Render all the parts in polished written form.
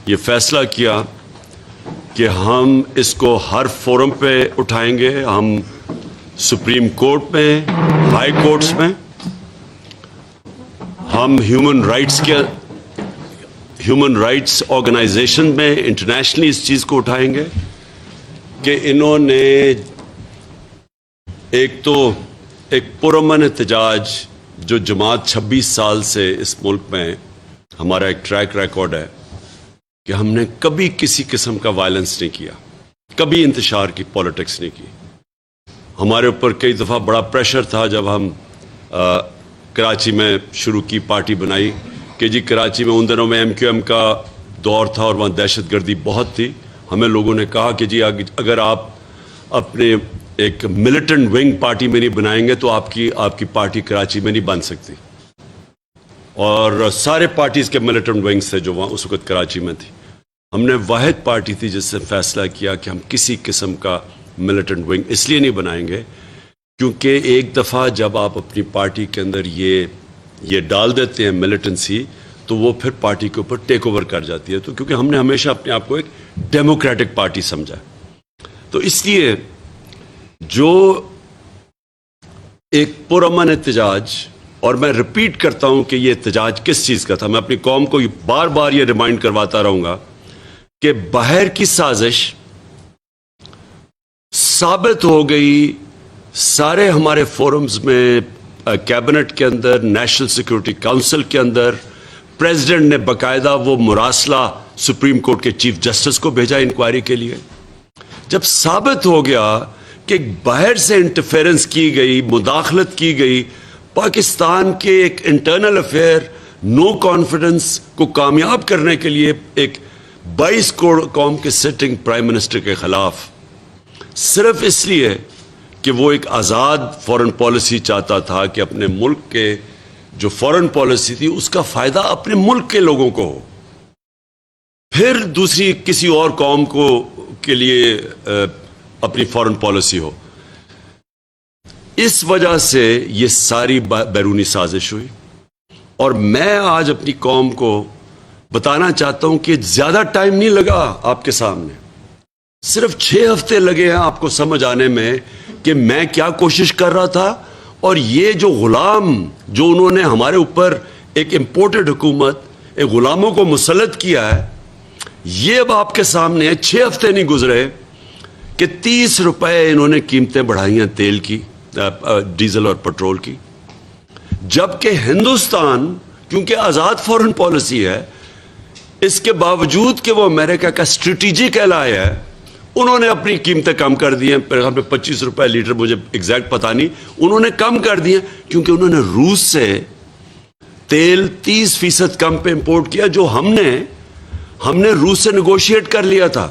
یہ فیصلہ کیا کہ ہم اس کو ہر فورم پہ اٹھائیں گے. ہم سپریم کورٹ میں, ہائی کورٹس میں, ہم ہیومن رائٹس آرگنائزیشن میں انٹرنیشنلی اس چیز کو اٹھائیں گے کہ انہوں نے ایک پرامن احتجاج جو جماعت 26 سال سے اس ملک میں ہمارا ایک ٹریک ریکارڈ ہے کہ ہم نے کبھی کسی قسم کا وائلنس نہیں کیا, کبھی انتشار کی پالیٹکس نہیں کی. ہمارے اوپر کئی دفعہ بڑا پریشر تھا جب ہم کراچی میں شروع کی, پارٹی بنائی کہ جی کراچی میں ان دنوں میں MQM کا دور تھا اور وہاں دہشت گردی بہت تھی. ہمیں لوگوں نے کہا کہ جی اگر آپ اپنے ایک ملیٹنٹ ونگ پارٹی میں نہیں بنائیں گے تو آپ کی پارٹی کراچی میں نہیں بن سکتی. اور سارے پارٹیز کے ملیٹنٹ ونگز تھے جو وہاں اس وقت کراچی میں تھی. ہم نے واحد پارٹی تھی جس سے فیصلہ کیا کہ ہم کسی قسم کا ملیٹنٹ ونگ اس لیے نہیں بنائیں گے کیونکہ ایک دفعہ جب آپ اپنی پارٹی کے اندر یہ ڈال دیتے ہیں ملیٹنسی تو وہ پھر پارٹی کے اوپر ٹیک اوور کر جاتی ہے. تو کیونکہ ہم نے ہمیشہ اپنے آپ کو ایک ڈیموکریٹک پارٹی سمجھا, تو اس لیے جو ایک پرامن احتجاج, اور میں ریپیٹ کرتا ہوں کہ یہ احتجاج کس چیز کا تھا, میں اپنی قوم کو بار بار یہ ریمائنڈ کرواتا رہوں گا کہ باہر کی سازش ثابت ہو گئی. سارے ہمارے فورمز میں, کیبنٹ کے اندر, نیشنل سیکورٹی کونسل کے اندر پریزیڈنٹ نے باقاعدہ وہ مراسلہ سپریم کورٹ کے چیف جسٹس کو بھیجا انکوائری کے لیے. جب ثابت ہو گیا کہ باہر سے انٹرفیرنس کی گئی, مداخلت کی گئی, پاکستان کے ایک انٹرنل افیئر نو کانفیڈنس کو کامیاب کرنے کے لیے ایک 22 کروڑ قوم کے سٹنگ پرائم منسٹر کے خلاف, صرف اس لیے کہ وہ ایک آزاد فورن پالیسی چاہتا تھا کہ اپنے ملک کے جو فورن پالیسی تھی اس کا فائدہ اپنے ملک کے لوگوں کو ہو, پھر دوسری کسی اور قوم کے لیے اپنی فورن پالیسی ہو. اس وجہ سے یہ ساری بیرونی سازش ہوئی. اور میں آج اپنی قوم کو بتانا چاہتا ہوں کہ زیادہ ٹائم نہیں لگا آپ کے سامنے, صرف 6 ہفتے لگے ہیں آپ کو سمجھ آنے میں کہ میں کیا کوشش کر رہا تھا, اور یہ جو غلام جو انہوں نے ہمارے اوپر ایک امپورٹڈ حکومت, ایک غلاموں کو مسلط کیا ہے, یہ اب آپ کے سامنے ہے. 6 ہفتے نہیں گزرے کہ 30 روپے انہوں نے قیمتیں بڑھائی ہیں تیل کی, ڈیزل اور پٹرول کی, جبکہ ہندوستان کیونکہ آزاد فورن پالیسی ہے, اس کے باوجود کہ وہ امریکہ کا اسٹریٹجک ایلائی ہے, انہوں نے اپنی قیمتیں کم کر دی ہیں. 25 روپے لیٹر, مجھے ایگزیکٹ پتہ نہیں, انہوں نے کم کر دی ہیں کیونکہ انہوں نے روس سے تیل 30% کم پہ امپورٹ کیا, جو ہم نے روس سے نیگوشیٹ کر لیا تھا.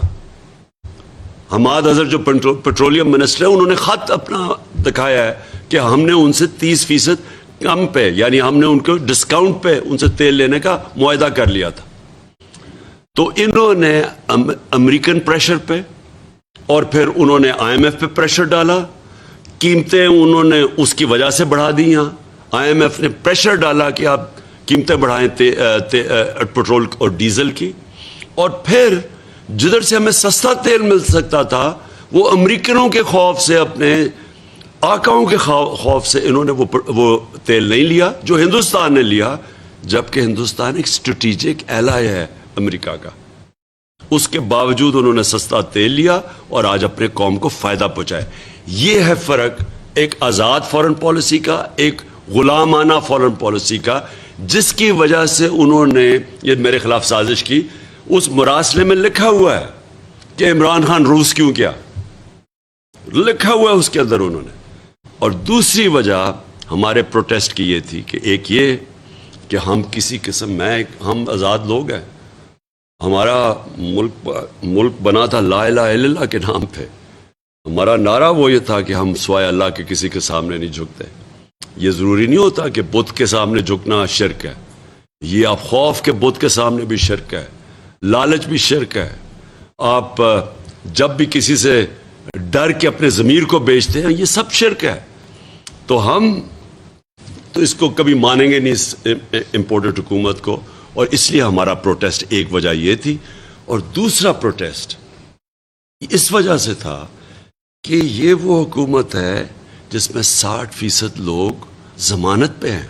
حماد اظہر جو پیٹرولیم منسٹر ہے, انہوں نے خط اپنا دکھایا ہے کہ ہم نے ان سے 30% کم پہ, یعنی ہم نے ان کو ڈسکاؤنٹ پہ ان سے تیل لینے کا معاہدہ کر لیا تھا. تو انہوں نے امریکن پریشر پہ اور پھر انہوں نے IMF پہ پریشر ڈالا, قیمتیں انہوں نے اس کی وجہ سے بڑھا دی. یہاں IMF نے پریشر ڈالا کہ آپ قیمتیں بڑھائیں پٹرول اور ڈیزل کی, اور پھر جدھر سے ہمیں سستا تیل مل سکتا تھا وہ امریکنوں کے خوف سے, اپنے آقاؤں کے خوف سے انہوں نے وہ تیل نہیں لیا جو ہندوستان نے لیا, جبکہ ہندوستان ایک اسٹریٹجک ایلائی ہے امریکہ کا. اس کے باوجود انہوں نے سستا تیل لیا اور آج اپنے قوم کو فائدہ پہنچایا. یہ ہے فرق ایک آزاد فورن پالیسی کا, ایک غلامانہ فورن پالیسی کا, جس کی وجہ سے انہوں نے یہ میرے خلاف سازش کی. اس مراسلے میں لکھا ہوا ہے کہ عمران خان روس کیوں کیا, لکھا ہوا ہے اس کے اندر انہوں نے. اور دوسری وجہ ہمارے پروٹیسٹ کی یہ تھی کہ ایک یہ کہ ہم کسی قسم ہم آزاد لوگ ہیں, ہمارا ملک بنا تھا لا الہ الا اللہ کے نام پہ. ہمارا نعرہ وہ یہ تھا کہ ہم سوائے اللہ کے کسی کے سامنے نہیں جھکتے. یہ ضروری نہیں ہوتا کہ بت کے سامنے جھکنا شرک ہے, یہ آپ خوف کے بت کے سامنے بھی شرک ہے, لالچ بھی شرک ہے. آپ جب بھی کسی سے ڈر کے اپنے ضمیر کو بیچتے ہیں, یہ سب شرک ہے. تو ہم تو اس کو کبھی مانیں گے نہیں, اس امپورٹڈ حکومت کو. اور اس لیے ہمارا پروٹیسٹ ایک وجہ یہ تھی. اور دوسرا پروٹیسٹ اس وجہ سے تھا کہ یہ وہ حکومت ہے جس میں 60% لوگ ضمانت پہ ہیں.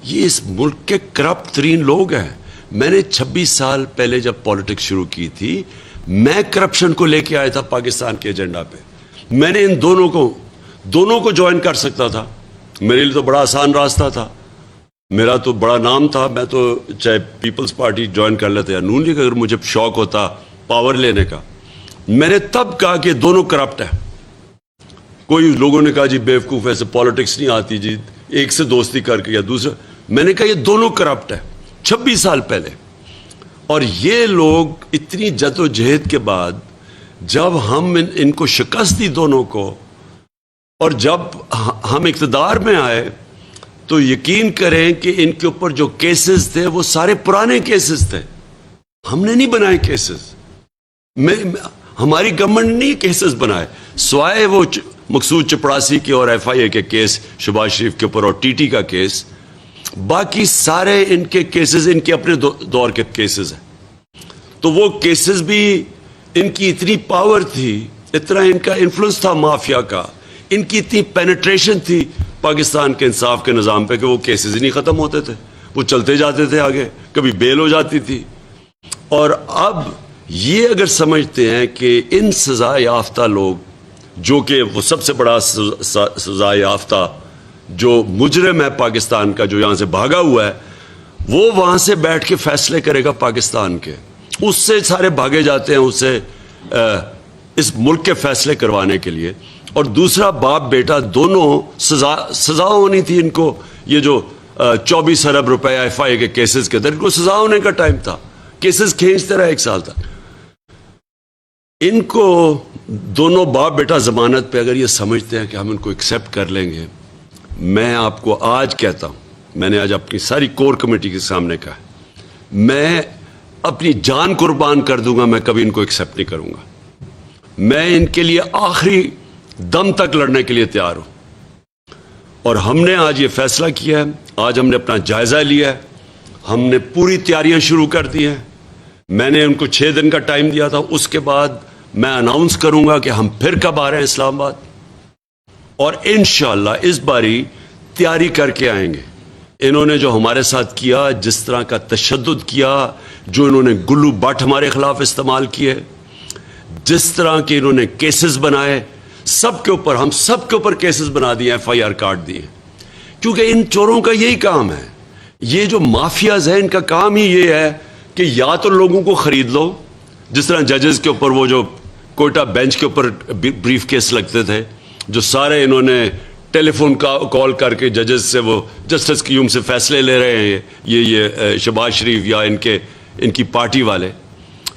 یہ اس ملک کے کرپٹ ترین لوگ ہیں. میں نے 26 سال پہلے جب پالیٹکس شروع کی تھی، میں کرپشن کو لے کے آیا تھا پاکستان کے ایجنڈا پہ. میں نے ان دونوں کو جوائن کر سکتا تھا. میرے لیے تو بڑا آسان راستہ تھا. میرا تو بڑا نام تھا. میں تو چاہے پیپلز پارٹی جوائن کر لیتے یا نون لیگ، اگر مجھے شوق ہوتا پاور لینے کا. میں نے تب کہا کہ دونوں کرپٹ ہیں. کوئی لوگوں نے کہا جی بیوقوف ایسے پالیٹکس نہیں آتی جی، ایک سے دوستی کر کے یا دوسرا. میں نے کہا یہ دونوں کرپٹ ہیں 26 سال پہلے. اور یہ لوگ اتنی جد و جہد کے بعد جب ہم ان کو شکست دی دونوں کو، اور جب ہم اقتدار میں آئے، تو یقین کریں کہ ان کے اوپر جو کیسز تھے وہ سارے پرانے کیسز تھے. ہم نے نہیں بنائے کیسز. ہماری گورنمنٹ نے کیسز بنائے، سوائے وہ مقصود چپڑاسی کے اور ایف آئی اے کے کیس شہباز شریف کے اوپر اور ٹی ٹی کا کیس. باقی سارے ان کے کیسز ان کے اپنے دور کے کیسز ہیں. تو وہ کیسز بھی ان کی اتنی پاور تھی، اتنا ان کا انفلوئنس تھا مافیا کا، ان کی اتنی پینیٹریشن تھی پاکستان کے انصاف کے نظام پہ کہ وہ کیسز ہی نہیں ختم ہوتے تھے. وہ چلتے جاتے تھے آگے، کبھی بیل ہو جاتی تھی. اور اب یہ اگر سمجھتے ہیں کہ ان سزا یافتہ لوگ، جو کہ وہ سب سے بڑا سزا یافتہ جو مجرم ہے پاکستان کا، جو یہاں سے بھاگا ہوا ہے، وہ وہاں سے بیٹھ کے فیصلے کرے گا پاکستان کے، اس سے سارے بھاگے جاتے ہیں اس سے اس ملک کے فیصلے کروانے کے لیے. اور دوسرا باپ بیٹا دونوں سزا ہونی تھی ان کو. یہ جو 24 ارب روپے ایف آئی اے کے کیسز کے اندر ان کو سزا ہونے کا ٹائم تھا. کیسز کھینچتے رہے 1 سال تک. ان کو دونوں باپ بیٹا ضمانت پہ اگر یہ سمجھتے ہیں کہ ہم ان کو ایکسیپٹ کر لیں گے، میں آپ کو آج کہتا ہوں، میں نے آج اپنی ساری کور کمیٹی کے سامنے کہا، میں اپنی جان قربان کر دوں گا، میں کبھی ان کو ایکسیپٹ نہیں کروں گا. میں ان کے لیے آخری دم تک لڑنے کے لیے تیار ہوں. اور ہم نے آج یہ فیصلہ کیا ہے، آج ہم نے اپنا جائزہ لیا ہے، ہم نے پوری تیاریاں شروع کر دی ہیں. میں نے ان کو 6 دن کا ٹائم دیا تھا. اس کے بعد میں اناؤنس کروں گا کہ ہم پھر کب آ رہے ہیں اسلام آباد، اور انشاءاللہ اس باری تیاری کر کے آئیں گے. انہوں نے جو ہمارے ساتھ کیا، جس طرح کا تشدد کیا، جو انہوں نے گلو بٹ ہمارے خلاف استعمال کیے، جس طرح کے انہوں نے کیسز بنائے، سب کے اوپر، ہم سب کے اوپر کیسز بنا دیے، ایف آئی آر کاٹ دیے. کیونکہ ان چوروں کا یہی کام ہے. یہ جو مافیاز ہیں، ان کا کام ہی یہ ہے کہ یا تو لوگوں کو خرید لو، جس طرح ججز کے اوپر وہ جو کوئٹہ بینچ کے اوپر بریف کیس لگتے تھے، جو سارے انہوں نے ٹیلی فون کال کر کے ججز سے وہ جسٹس کیوم سے فیصلے لے رہے ہیں، یہ شہباز شریف یا ان کی پارٹی والے.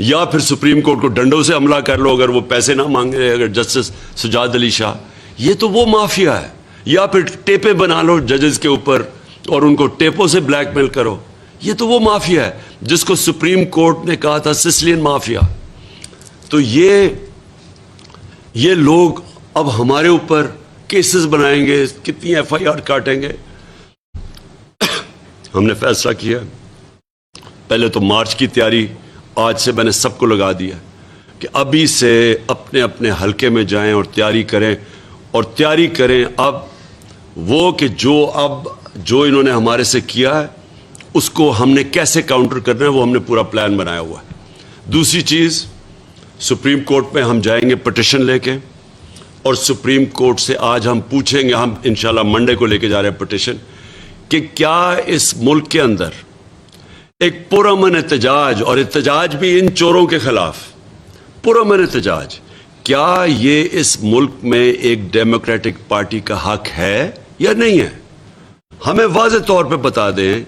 یا پھر سپریم کورٹ کو ڈنڈوں سے حملہ کر لو اگر وہ پیسے نہ مانگے، اگر جسٹس سجاد علی شاہ. یہ تو وہ مافیا ہے. یا پھر ٹیپیں بنا لو ججز کے اوپر اور ان کو ٹیپوں سے بلیک میل کرو. یہ تو وہ مافیا ہے جس کو سپریم کورٹ نے کہا تھا سسلین مافیا. تو یہ لوگ اب ہمارے اوپر کیسز بنائیں گے، کتنی ایف آئی آر کاٹیں گے. ہم نے فیصلہ کیا، پہلے تو مارچ کی تیاری آج سے میں نے سب کو لگا دیا کہ ابھی سے اپنے اپنے حلقے میں جائیں اور تیاری کریں. اب وہ کہ جو انہوں نے ہمارے سے کیا ہے اس کو ہم نے کیسے کاؤنٹر کرنا ہے، وہ ہم نے پورا پلان بنایا ہوا ہے. دوسری چیز، سپریم کورٹ میں ہم جائیں گے پٹیشن لے کے، اور سپریم کورٹ سے آج ہم پوچھیں گے، ہم انشاءاللہ منڈے کو لے کے جا رہے ہیں پٹیشن، کہ کیا اس ملک کے اندر ایک پرامن احتجاج، اور احتجاج بھی ان چوروں کے خلاف پرامن احتجاج، کیا یہ اس ملک میں ایک ڈیموکریٹک پارٹی کا حق ہے یا نہیں ہے. ہمیں واضح طور پہ بتا دیں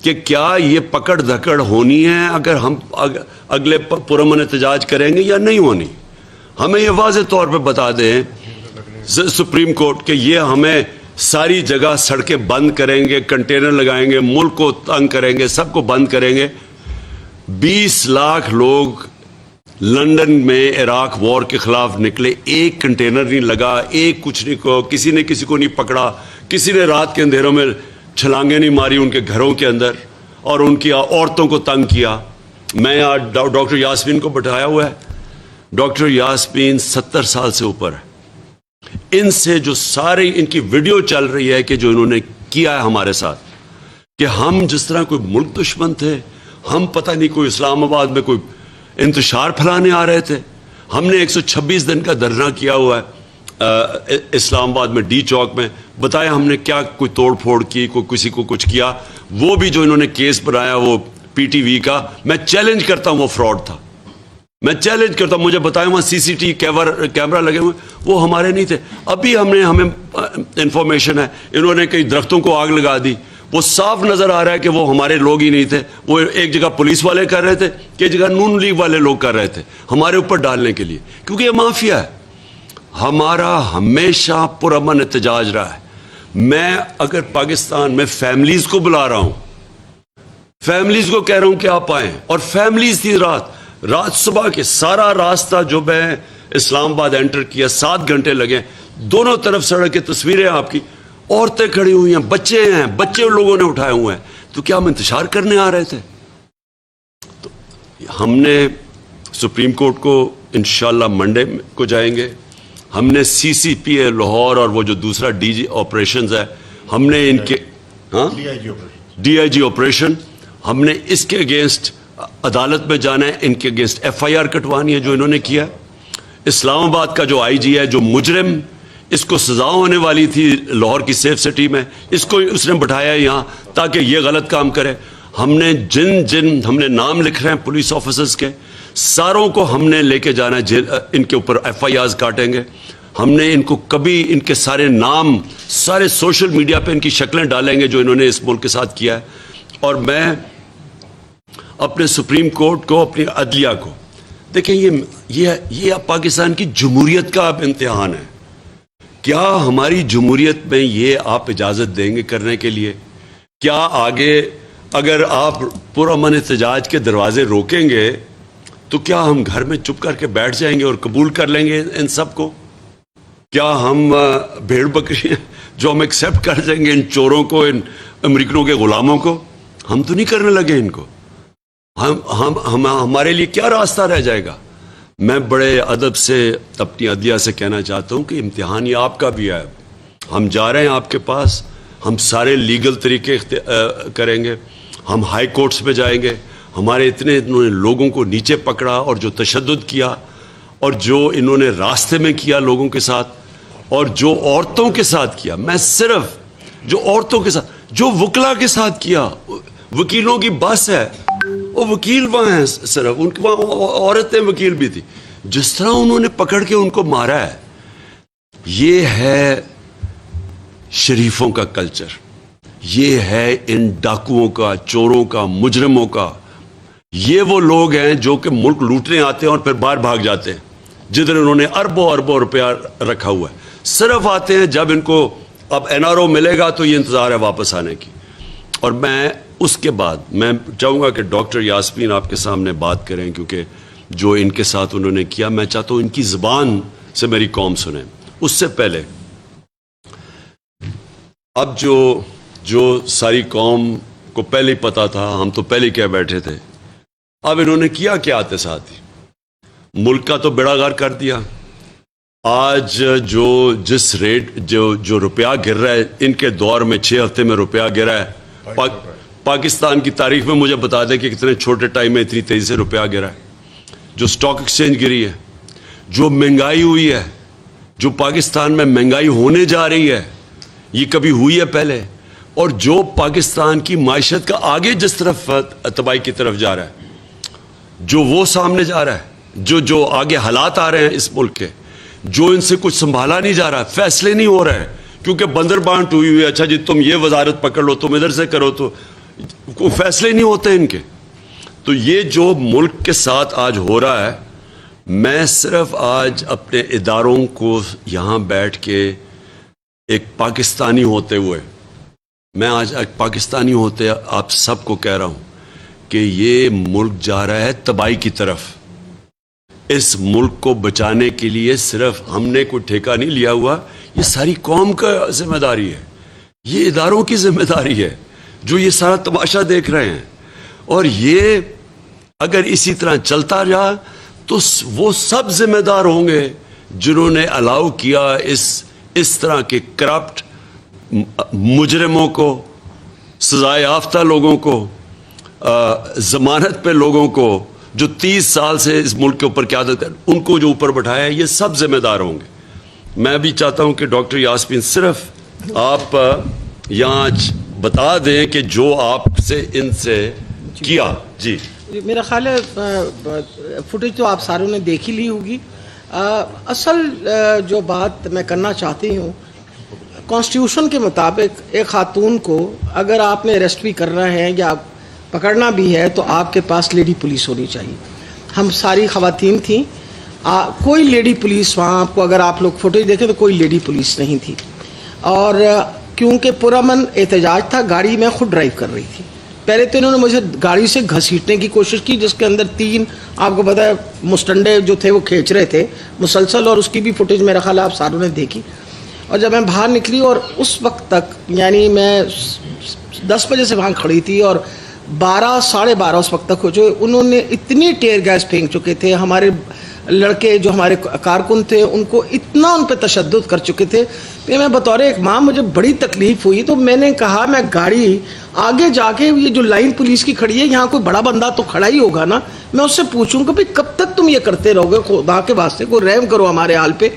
کہ کیا یہ پکڑ دھکڑ ہونی ہے اگر ہم اگلے پرامن احتجاج کریں گے یا نہیں ہونی. ہمیں یہ واضح طور پہ بتا دیں سپریم کورٹ کہ یہ ہمیں ساری جگہ سڑکیں بند کریں گے، کنٹینر لگائیں گے، ملک کو تنگ کریں گے، سب کو بند کریں گے. 20 لاکھ لوگ لندن میں عراق وار کے خلاف نکلے، ایک کنٹینر نہیں لگا، ایک کچھ نہیں کو، کسی نے کسی کو نہیں پکڑا، کسی نے رات کے اندھیروں میں چھلانگیں نہیں ماری ان کے گھروں کے اندر اور ان کی عورتوں کو تنگ کیا. میں آج ڈاکٹر یاسمین کو بٹھایا ہوا ہے. ڈاکٹر یاسمین 70 سال سے اوپر ہے. ان سے جو ساری ان کی ویڈیو چل رہی ہے کہ جو انہوں نے کیا ہے ہمارے ساتھ، کہ ہم جس طرح کوئی ملک دشمن تھے، ہم پتہ نہیں کوئی اسلام آباد میں کوئی انتشار پھیلانے آ رہے تھے. ہم نے 126 دن کا دھرنا کیا ہوا ہے اسلام آباد میں ڈی چوک میں. بتایا ہم نے کیا کوئی توڑ پھوڑ کی، کوئی کسی کو کچھ کیا. وہ بھی جو انہوں نے کیس بنایا وہ پی ٹی وی کا، میں چیلنج کرتا ہوں وہ فراڈ تھا. میں چیلنج کرتا ہوں، مجھے بتائیں وہاں سی سی ٹی کیمرہ لگے ہوئے، وہ ہمارے نہیں تھے. ابھی ہمیں انفارمیشن ہے انہوں نے کئی درختوں کو آگ لگا دی. وہ صاف نظر آ رہا ہے کہ وہ ہمارے لوگ ہی نہیں تھے. وہ ایک جگہ پولیس والے کر رہے تھے کہ ایک جگہ نون لیگ والے لوگ کر رہے تھے ہمارے اوپر ڈالنے کے لیے، کیونکہ یہ مافیا ہے. ہمارا ہمیشہ پرامن احتجاج رہا ہے. میں اگر پاکستان میں فیملیز کو بلا رہا ہوں، فیملیز کو کہہ رہا ہوں کہ آپ آئیں، اور فیملیز تھی رات صبح کے سارا راستہ جو میں اسلام آباد انٹر کیا 7 گھنٹے لگے. دونوں طرف سڑک کی تصویریں آپ کی، عورتیں کھڑی ہوئی ہیں، بچے لوگوں نے اٹھائے ہوئے ہیں. تو کیا ہم انتشار کرنے آ رہے تھے؟ تو ہم نے سپریم کورٹ کو انشاءاللہ منڈے کو جائیں گے. ہم نے سی سی پی اے لاہور اور وہ جو دوسرا ڈی جی آپریشنز ہے، ہم نے ان کے ڈی آئی جی آپریشن، ہم نے اس کے اگینسٹ عدالت میں جانا ہے. ان کے اگینسٹ ایف آئی آر کٹوانی ہے جو انہوں نے کیا. اسلام آباد کا جو آئی جی ہے، جو مجرم، اس کو سزا ہونے والی تھی لاہور کی سیف سٹی میں، اس نے بٹھایا یہاں تاکہ یہ غلط کام کرے. ہم نے جن ہم نے نام لکھ رہے ہیں پولیس آفیسرز کے، ساروں کو ہم نے لے کے جانا ہے. ان کے اوپر ایف آئی آرز کاٹیں گے. ہم نے ان کو کبھی ان کے سارے نام سارے سوشل میڈیا پہ ان کی شکلیں ڈالیں گے جو انہوں نے اس ملک کے ساتھ کیا ہے. اور میں اپنے سپریم کورٹ کو، اپنی عدلیہ کو، دیکھیں یہ پاکستان کی جمہوریت کا اب امتحان ہے. کیا ہماری جمہوریت میں یہ آپ اجازت دیں گے کرنے کے لیے؟ کیا آگے اگر آپ پرامن احتجاج کے دروازے روکیں گے تو کیا ہم گھر میں چپ کر کے بیٹھ جائیں گے اور قبول کر لیں گے ان سب کو؟ کیا ہم بھیڑ بکری جو ہم ایکسیپٹ کر دیں گے ان چوروں کو، ان امریکنوں کے غلاموں کو؟ ہم تو نہیں کرنے لگے ان کو. ہمارے لیے کیا راستہ رہ جائے گا؟ میں بڑے ادب سے اپنی عدلیہ سے کہنا چاہتا ہوں کہ امتحان یہ آپ کا بھی ہے. ہم جا رہے ہیں آپ کے پاس، ہم سارے لیگل طریقے کریں گے. ہم ہائی کورٹس میں جائیں گے. ہمارے اتنے انہوں نے لوگوں کو نیچے پکڑا اور جو تشدد کیا اور جو انہوں نے راستے میں کیا لوگوں کے ساتھ اور جو عورتوں کے ساتھ کیا، میں صرف جو عورتوں کے ساتھ، جو وکلا کے ساتھ کیا، وکیلوں کی بس ہے، وہ وکیل وہاں ہیں، صرف ان کے وہاں عورتیں وکیل بھی تھی، جس طرح انہوں نے پکڑ کے ان کو مارا ہے. یہ ہے شریفوں کا کلچر، یہ ہے ان ڈاکوؤں کا، چوروں کا، مجرموں کا. یہ وہ لوگ ہیں جو کہ ملک لوٹنے آتے ہیں اور پھر باہر بھاگ جاتے ہیں، جدھر انہوں نے اربوں روپیہ رکھا ہوا ہے. صرف آتے ہیں جب ان کو اب این آر او ملے گا تو یہ انتظار ہے واپس آنے کی. اور میں اس کے بعد میں چاہوں گا کہ ڈاکٹر یاسمین آپ کے سامنے بات کریں، کیونکہ جو ان کے ساتھ انہوں نے کیا میں چاہتا ہوں ان کی زبان سے میری قوم سنیں. اس سے پہلے اب جو ساری قوم کو پہلے ہی پتا تھا، ہم تو پہلے کہہ بیٹھے تھے، اب انہوں نے کیا آتے ساتھ ہی ملک کا تو بیڑا غرق کر دیا. آج جس ریٹ جو روپیہ گر رہا ہے، ان کے دور میں 6 ہفتے میں روپیہ گرا ہے. پاکستان کی تاریخ میں مجھے بتا دیں کہ کتنے چھوٹے ٹائم میں اتنی تیزی سے روپیہ گرا ہے. جو سٹاک ایکسچینج گری ہے، جو مہنگائی ہوئی ہے، جو پاکستان میں مہنگائی ہونے جا رہی ہے، یہ کبھی ہوئی ہے پہلے؟ اور جو پاکستان کی معیشت کا آگے جس طرف تباہی کی طرف جا رہا ہے، جو وہ سامنے جا رہا ہے، جو آگے حالات آ رہے ہیں اس ملک کے، جو ان سے کچھ سنبھالا نہیں جا رہا، فیصلے نہیں ہو رہے ہیں کیونکہ بندر بانٹ ہوئی ہوئی ہے. اچھا جی تم یہ وزارت پکڑ لو، تم ادھر سے کرو، تو کوئی فیصلے نہیں ہوتے ان کے. تو یہ جو ملک کے ساتھ آج ہو رہا ہے، میں صرف آج اپنے اداروں کو یہاں بیٹھ کے ایک پاکستانی ہوتے ہوئے، میں آج ایک پاکستانی ہوتے آپ سب کو کہہ رہا ہوں کہ یہ ملک جا رہا ہے تباہی کی طرف. اس ملک کو بچانے کے لیے صرف ہم نے کوئی ٹھیکہ نہیں لیا ہوا، یہ ساری قوم کا ذمہ داری ہے، یہ اداروں کی ذمہ داری ہے جو یہ سارا تماشا دیکھ رہے ہیں. اور یہ اگر اسی طرح چلتا رہا تو وہ سب ذمہ دار ہوں گے جنہوں نے الاؤ کیا اس طرح کے کرپٹ مجرموں کو، سزائے یافتہ لوگوں کو، ضمانت پہ لوگوں کو جو 30 سال سے اس ملک کے اوپر قیادت کر، ان کو جو اوپر بٹھایا ہے، یہ سب ذمہ دار ہوں گے۔ میں بھی چاہتا ہوں کہ ڈاکٹر یاسمین صرف آپ یہاں بتا دیں کہ جو آپ سے ان سے کیا۔ جی میرا خیال ہے فوٹیج تو آپ ساروں نے دیکھ ہی لی ہوگی۔ اصل جو بات میں کرنا چاہتی ہوں، کانسٹیٹیوشن کے مطابق ایک خاتون کو اگر آپ نے اریسٹ بھی کرنا ہے یا پکڑنا بھی ہے تو آپ کے پاس لیڈی پولیس ہونی چاہیے۔ ہم ساری خواتین تھیں، کوئی لیڈی پولیس وہاں آپ کو، اگر آپ لوگ فوٹیج دیکھیں تو کوئی لیڈی پولیس نہیں تھی، اور کیونکہ پرامن احتجاج تھا، گاڑی میں خود ڈرائیو کر رہی تھی۔ پہلے تو انہوں نے مجھے گاڑی سے گھسیٹنے کی کوشش کی، جس کے اندر 3 آپ کو پتہ ہے مستنڈے جو تھے وہ کھینچ رہے تھے مسلسل، اور اس کی بھی فوٹیج میرا خیال آپ ساروں نے دیکھی۔ اور جب میں باہر نکلی اور اس وقت تک یعنی میں 10 بجے سے وہاں کھڑی تھی اور 12 ساڑھے 12 اس وقت تک ہو چکے، انہوں نے اتنی ٹیئر گیس پھینک چکے تھے، ہمارے لڑکے جو ہمارے کارکن تھے ان کو اتنا ان پہ تشدد کر چکے تھے کہ میں بطور ایک ماں مجھے بڑی تکلیف ہوئی۔ تو میں نے کہا میں گاڑی آگے جا کے، یہ جو لائن پولیس کی کھڑی ہے یہاں کوئی بڑا بندہ تو کھڑا ہی ہوگا نا، میں اس سے پوچھوں کہ بھئی کب تک تم یہ کرتے رہو گے، خدا کے واسطے کوئی رحم کرو ہمارے حال پہ۔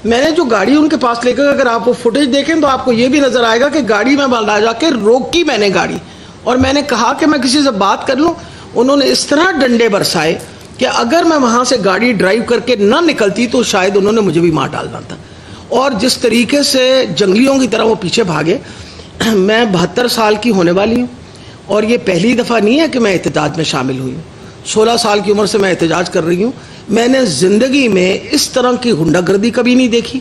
میں نے جو گاڑی ان کے پاس لے کر، اگر آپ وہ فوٹیج دیکھیں تو آپ کو یہ بھی نظر آئے گا کہ گاڑی میں بالا جا کے روکی میں نے گاڑی، اور میں نے کہا کہ میں کسی سے بات کر لوں۔ انہوں نے اس طرح ڈنڈے برسائے کہ اگر میں وہاں سے گاڑی ڈرائیو کر کے نہ نکلتی تو شاید انہوں نے مجھے بھی مار ڈالنا تھا، اور جس طریقے سے جنگلیوں کی طرح وہ پیچھے بھاگے۔ میں 72 سال کی ہونے والی ہوں، اور یہ پہلی دفعہ نہیں ہے کہ میں احتجاج میں شامل ہوئی ہوں۔ 16 سال کی عمر سے میں احتجاج کر رہی ہوں۔ میں نے زندگی میں اس طرح کی غنڈہ گردی کبھی نہیں دیکھی،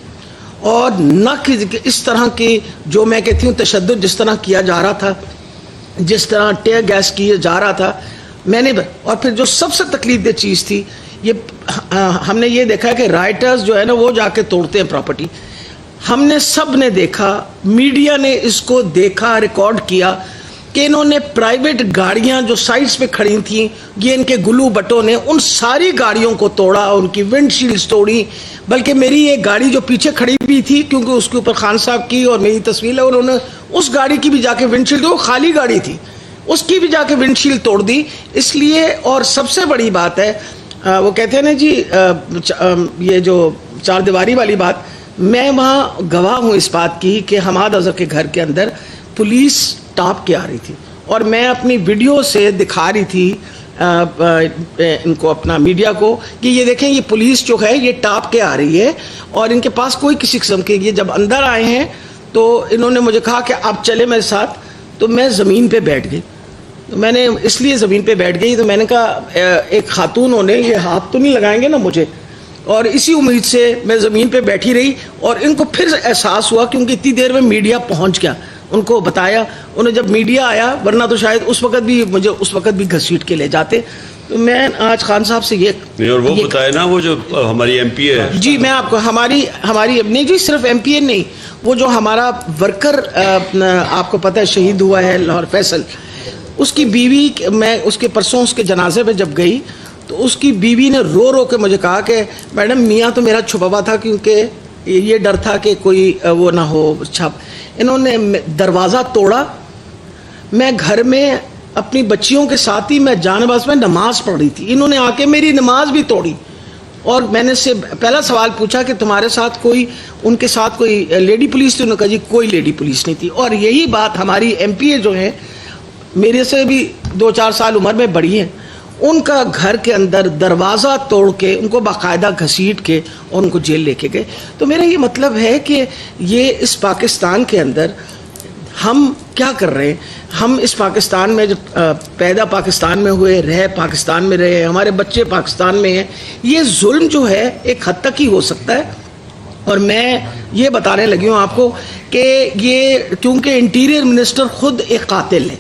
اور نہ کہ اس طرح کی جو میں کہتی ہوں تشدد جس طرح کیا جا رہا تھا، جس طرح ٹیئر گیس کیا جا رہا تھا میں نے۔ اور پھر جو سب سے تکلیف دہ چیز تھی، یہ ہم نے یہ دیکھا کہ رائٹرز جو ہے نا وہ جا کے توڑتے ہیں پراپرٹی۔ ہم نے سب نے دیکھا، میڈیا نے اس کو دیکھا، ریکارڈ کیا کہ انہوں نے پرائیویٹ گاڑیاں جو سائٹس پہ کھڑی تھیں، یہ ان کے گلو بٹوں نے ان ساری گاڑیوں کو توڑا، ان کی ونڈ شیلڈز توڑی۔ بلکہ میری ایک گاڑی جو پیچھے کھڑی بھی تھی، کیونکہ اس کے اوپر خان صاحب کی اور میری تصویر ہے، انہوں نے اس گاڑی کی بھی جا کے ونڈ شیلڈ، وہ خالی گاڑی تھی، اس کی بھی جا کے ونڈ شیلڈ توڑ دی۔ اس لیے، اور سب سے بڑی بات ہے، وہ کہتے ہیں نا جی یہ جو 4 دیواری والی بات، میں وہاں گواہ ہوں اس بات کی کہ حماد اظہر کے گھر کے اندر پولیس ٹاپ کے آ رہی تھی، اور میں اپنی ویڈیو سے دکھا رہی تھی ان کو، اپنا میڈیا کو، کہ یہ دیکھیں یہ پولیس جو ہے یہ ٹاپ کے آ رہی ہے، اور ان کے پاس کوئی کسی قسم کے۔ یہ جب اندر آئے ہیں تو انہوں نے مجھے کہا کہ آپ چلے میرے ساتھ، تو میں زمین پہ بیٹھ گئی۔ میں نے اس لیے زمین پہ بیٹھ گئی تو میں نے کہا ایک خاتون ہونے یہ ہاتھ تو نہیں لگائیں گے نا مجھے، اور اسی امید سے میں زمین پہ بیٹھی رہی۔ اور ان کو پھر احساس ہوا، کیونکہ اتنی دیر میں میڈیا پہنچ گیا، ان کو بتایا، انہیں جب میڈیا آیا، ورنہ تو شاید اس وقت بھی مجھے اس وقت بھی گھسیٹ کے لے جاتے۔ تو میں آج خان صاحب سے یہ اور وہ بتایا نا، وہ جو ہماری ایم پی ہے، جی میں آپ کو ہماری نہیں جی، صرف ایم پی اے نہیں، وہ جو ہمارا ورکر آپ کو پتہ ہے شہید ہوا ہے لاہور فیصل، اس کی بیوی، میں اس کے پرسوں اس کے جنازے پہ جب گئی تو اس کی بیوی نے رو رو کے مجھے کہا کہ میڈم میاں تو میرا چھپا ہوا تھا، کیونکہ یہ ڈر تھا کہ کوئی وہ نہ ہو چھپ۔ انہوں نے دروازہ توڑا، میں گھر میں اپنی بچیوں کے ساتھ ہی میں جانباز میں نماز پڑھ رہی تھی، انہوں نے آ کے میری نماز بھی توڑی۔ اور میں نے سے پہلا سوال پوچھا کہ تمہارے ساتھ کوئی، ان کے ساتھ کوئی لیڈی پولیس تھی؟ انہوں نے کہا جی کوئی لیڈی پولیس نہیں تھی۔ اور یہی بات ہماری ایم پی اے جو ہیں، میرے سے بھی 2-4 سال عمر میں بڑی ہیں، ان کا گھر کے اندر دروازہ توڑ کے ان کو باقاعدہ گھسیٹ کے اور ان کو جیل لے کے گئے۔ تو میرا یہ مطلب ہے کہ یہ اس پاکستان کے اندر ہم کیا کر رہے ہیں؟ ہم اس پاکستان میں جب پیدا پاکستان میں ہوئے، رہے پاکستان میں رہے، ہمارے بچے پاکستان میں ہیں، یہ ظلم جو ہے ایک حد تک ہی ہو سکتا ہے۔ اور میں یہ بتانے لگی ہوں آپ کو کہ یہ کیونکہ انٹیریئر منسٹر خود ایک قاتل ہے،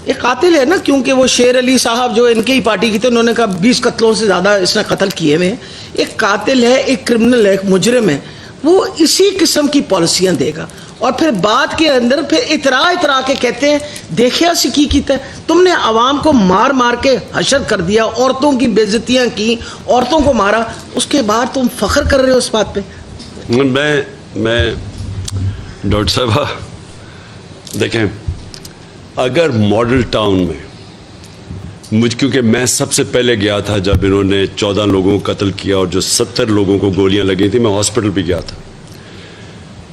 ایک قاتل ہے نا، کیونکہ وہ شیر علی صاحب جو ان کی ہی پارٹی کی تھے، انہوں نے کہا 20 قتلوں سے زیادہ اس نے قتل کیے ہوئے ہیں۔ ایک قاتل ہے، ایک کرمنل ہے، ایک مجرم ہے۔ وہ اسی قسم کی پالیسیاں دے گا. اور پھر بعد کے اندر پھر اترا کے کہتے ہیں دیکھے اسی کی کیتا ہے, تم نے عوام کو مار مار کے حشر کر دیا, عورتوں کی بےعزتیاں کی, عورتوں کو مارا, اس کے بعد تم فخر کر رہے ہو اس بات پہ. میں ڈاکٹر صاحبہ دیکھیں, اگر ماڈل ٹاؤن میں کیونکہ میں سب سے پہلے گیا تھا جب انہوں نے 14 لوگوں کو قتل کیا اور جو 70 لوگوں کو گولیاں لگی تھی, میں ہاسپٹل بھی گیا تھا.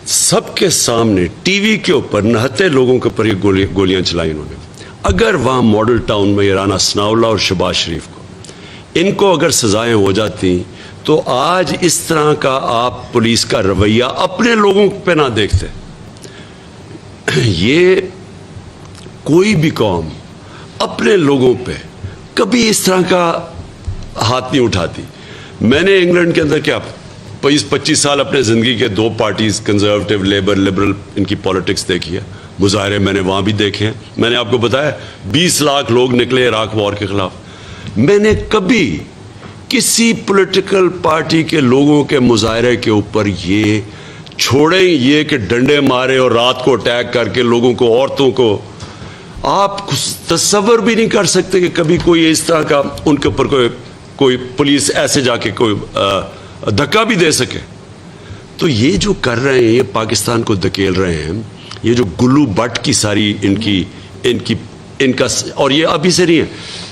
سب کے سامنے ٹی وی کے اوپر 69 لوگوں کے اوپر یہ گولیاں چلائی انہوں نے. اگر وہاں ماڈل ٹاؤن میں رانا ثناء اللہ اور شہباز شریف ان کو اگر سزائیں ہو جاتی تو آج اس طرح کا آپ پولیس کا رویہ اپنے لوگوں پہ نہ دیکھتے. یہ کوئی بھی قوم اپنے لوگوں پہ کبھی اس طرح کا ہاتھ نہیں اٹھاتی. میں نے انگلینڈ کے اندر کیا 25 سال اپنے زندگی کے 2 پارٹیز کنزرویٹو لیبر لبرل ان کی پالیٹکس دیکھی ہے, مظاہرے میں نے وہاں بھی دیکھے ہیں. میں نے آپ کو بتایا 20 لاکھ لوگ نکلے عراق وار کے خلاف. میں نے کبھی کسی پولیٹیکل پارٹی کے لوگوں کے مظاہرے کے اوپر یہ چھوڑیں یہ کہ ڈنڈے مارے اور رات کو اٹیک کر کے لوگوں کو, عورتوں کو, آپ تصور بھی نہیں کر سکتے کہ کبھی کوئی اس طرح کا ان کے اوپر کوئی پولیس ایسے جا کے کوئی دھکا بھی دے سکے. تو یہ جو کر رہے ہیں, یہ پاکستان کو دھکیل رہے ہیں, یہ جو گلو بٹ کی ساری ان کا, اور یہ ابھی سے نہیں ہے,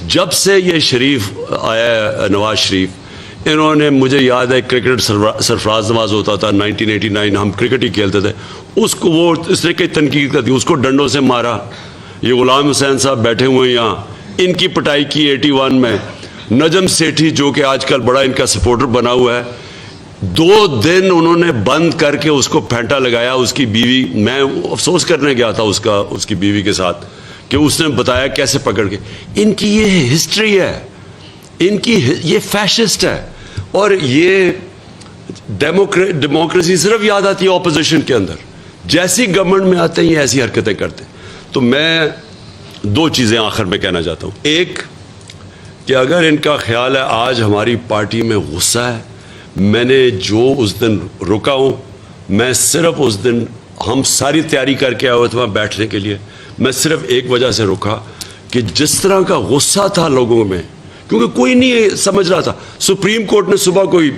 جب سے یہ شریف آیا نواز شریف, انہوں نے, مجھے یاد ہے کرکٹ سرفراز نواز ہوتا تھا 1989, ہم کرکٹ ہی کھیلتے تھے, اس کو وہ اس نے کئی تنقید کر دی, اس کو ڈنڈوں سے مارا. یہ غلام حسین صاحب بیٹھے ہوئے ہیں یہاں, ان کی پٹائی کی 81 میں. نجم سیٹھی جو کہ آج کل بڑا ان کا سپورٹر بنا ہوا ہے, 2 دن انہوں نے بند کر کے اس کو پھینٹا لگایا. اس کی بیوی, میں افسوس کرنے گیا تھا اس کی بیوی کے ساتھ کہ اس نے بتایا کیسے پکڑ کے. ان کی یہ ہسٹری ہے, ان کی یہ فیشسٹ ہے, اور یہ ڈیموکریسی صرف یاد آتی ہے اپوزیشن کے اندر, جیسی گورنمنٹ میں آتے ہیں یہ ایسی حرکتیں کرتے ہیں. تو میں 2 چیزیں آخر میں کہنا چاہتا ہوں. ایک کہ اگر ان کا خیال ہے آج ہماری پارٹی میں غصہ ہے, میں نے جو اس دن رکا ہوں, میں صرف اس دن ہم ساری تیاری کر کے آئے ہوئے تھے وہاں بیٹھنے کے لیے, میں صرف ایک وجہ سے رکا کہ جس طرح کا غصہ تھا لوگوں میں, کیونکہ کوئی نہیں سمجھ رہا تھا. سپریم کورٹ نے صبح کوئی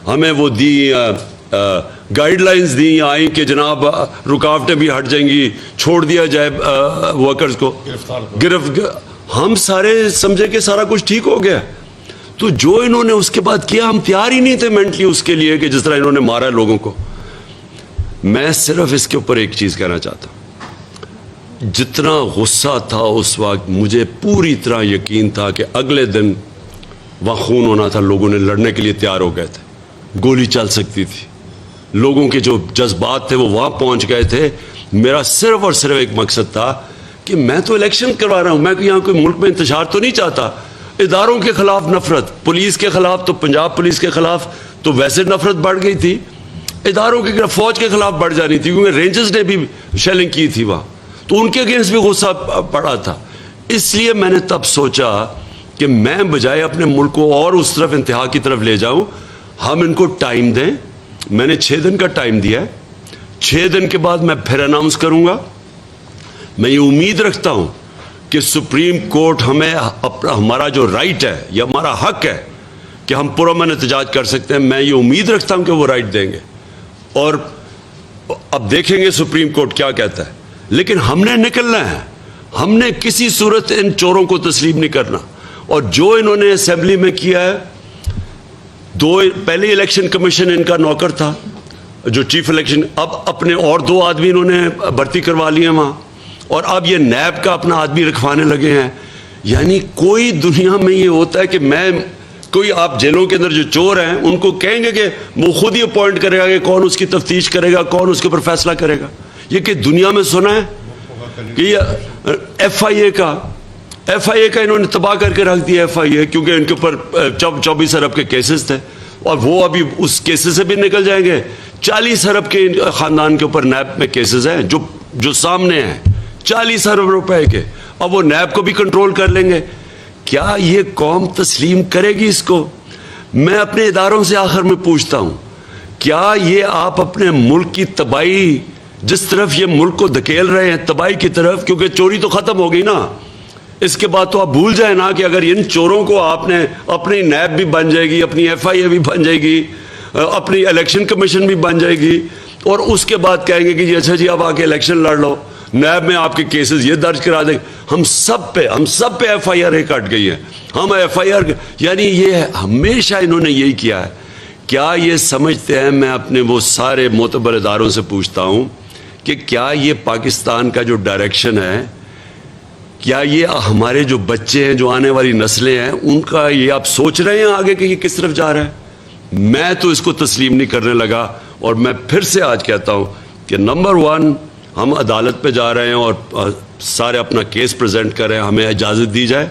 ہمیں وہ دی گائیڈ لائنز دی آئیں کہ جناب رکاوٹیں بھی ہٹ جائیں گی, چھوڑ دیا جائے ورکرز کو ہم سارے سمجھے کہ سارا کچھ ٹھیک ہو گیا. تو جو انہوں نے اس کے بعد کیا, ہم تیار ہی نہیں تھے مینٹلی اس کے لیے کہ جس طرح انہوں نے مارا لوگوں کو. میں صرف اس کے اوپر ایک چیز کہنا چاہتا ہوں, جتنا غصہ تھا اس وقت, مجھے پوری طرح یقین تھا کہ اگلے دن وہاں خون ہونا تھا, لوگوں نے لڑنے کے لیے تیار ہو گئے تھے, گولی چل سکتی تھی, لوگوں کے جو جذبات تھے وہ وہاں پہنچ گئے تھے. میرا صرف اور صرف ایک مقصد تھا کہ میں تو الیکشن کروا رہا ہوں, میں یہاں کوئی ملک میں انتشار تو نہیں چاہتا. اداروں کے خلاف نفرت, پولیس کے خلاف تو پنجاب پولیس کے خلاف تو ویسے نفرت بڑھ گئی تھی, اداروں کے خلاف فوج کے خلاف بڑھ جانی تھی, کیونکہ رینجرز نے بھی شیلنگ کی تھی وہاں, تو ان کے اگینسٹ بھی غصہ پڑا تھا. اس لیے میں نے تب سوچا کہ میں بجائے اپنے ملک کو اور اس طرف انتہا کی طرف لے جاؤں, ہم ان کو ٹائم دیں. میں نے 6 دن کا ٹائم دیا ہے, 6 دن کے بعد میں پھر اناؤنس کروں گا. میں یہ امید رکھتا ہوں کہ سپریم کورٹ ہمیں ہمارا جو رائٹ ہے یا ہمارا حق ہے کہ ہم پرامن احتجاج کر سکتے ہیں, میں یہ امید رکھتا ہوں کہ وہ رائٹ دیں گے, اور اب دیکھیں گے سپریم کورٹ کیا کہتا ہے. لیکن ہم نے نکلنا ہے, ہم نے کسی صورت ان چوروں کو تسلیم نہیں کرنا. اور جو انہوں نے اسمبلی میں کیا ہے, پہلے الیکشن کمیشن ان کا نوکر تھا جو چیف الیکشن, اب اپنے اور 2 آدمی انہوں نے بھرتی کروا لیے ہیں وہاں, اور اب یہ نیب کا اپنا آدمی رکھوانے لگے ہیں. یعنی کوئی دنیا میں یہ ہوتا ہے کہ میں کوئی, آپ جیلوں کے اندر جو چور ہیں ان کو کہیں گے کہ وہ خود ہی اپوائنٹ کرے گا کہ کون اس کی تفتیش کرے گا, کون اس کے اوپر فیصلہ کرے گا. یہ کہ دنیا میں سنا ہے کہ یہ ایف آئی اے کا انہوں نے تباہ کر کے رکھ دیا. ایف آئی اے کیونکہ ان کے اوپر 24 ارب کے کیسز تھے, اور وہ ابھی اس کیسز سے بھی نکل جائیں گے. 40 ارب کے خاندان کے اوپر نیب میں کیسز ہیں جو سامنے ہیں, 40 ارب روپے کے. اب وہ نیب کو بھی کنٹرول کر لیں گے. کیا یہ قوم تسلیم کرے گی اس کو؟ میں اپنے اداروں سے آخر میں پوچھتا ہوں کیا یہ آپ اپنے ملک کی تباہی، جس طرف یہ ملک کو دھکیل رہے ہیں تباہی کی طرف، کیونکہ چوری تو ختم ہو گئی نا، اس کے بعد تو آپ بھول جائیں نا کہ اگر ان چوروں کو آپ نے، اپنی نیب بھی بن جائے گی، اپنی ایف آئی اے بھی بن جائے گی، اپنی الیکشن کمیشن بھی بن جائے گی، اور اس کے بعد کہیں گے کہ جی اچھا جی اب آ کے الیکشن لڑ لو، نیب میں آپ کے کیسز یہ درج کرا دیں، ہم سب پہ ایف آئی آر کٹ گئی ہے، ہم ایف آئی آر، یعنی یہ ہمیشہ انہوں نے یہی کیا ہے. کیا یہ سمجھتے ہیں، میں اپنے وہ سارے معتبر اداروں سے پوچھتا ہوں کہ کیا یہ پاکستان کا جو ڈائریکشن ہے، کیا یہ ہمارے جو بچے ہیں، جو آنے والی نسلیں ہیں، ان کا یہ آپ سوچ رہے ہیں آگے کہ یہ کس طرف جا رہا ہے؟ میں تو اس کو تسلیم نہیں کرنے لگا، اور میں پھر سے آج کہتا ہوں کہ نمبر 1 ہم عدالت پہ جا رہے ہیں اور سارے اپنا کیس پریزنٹ کر رہے ہیں، ہمیں اجازت دی جائے،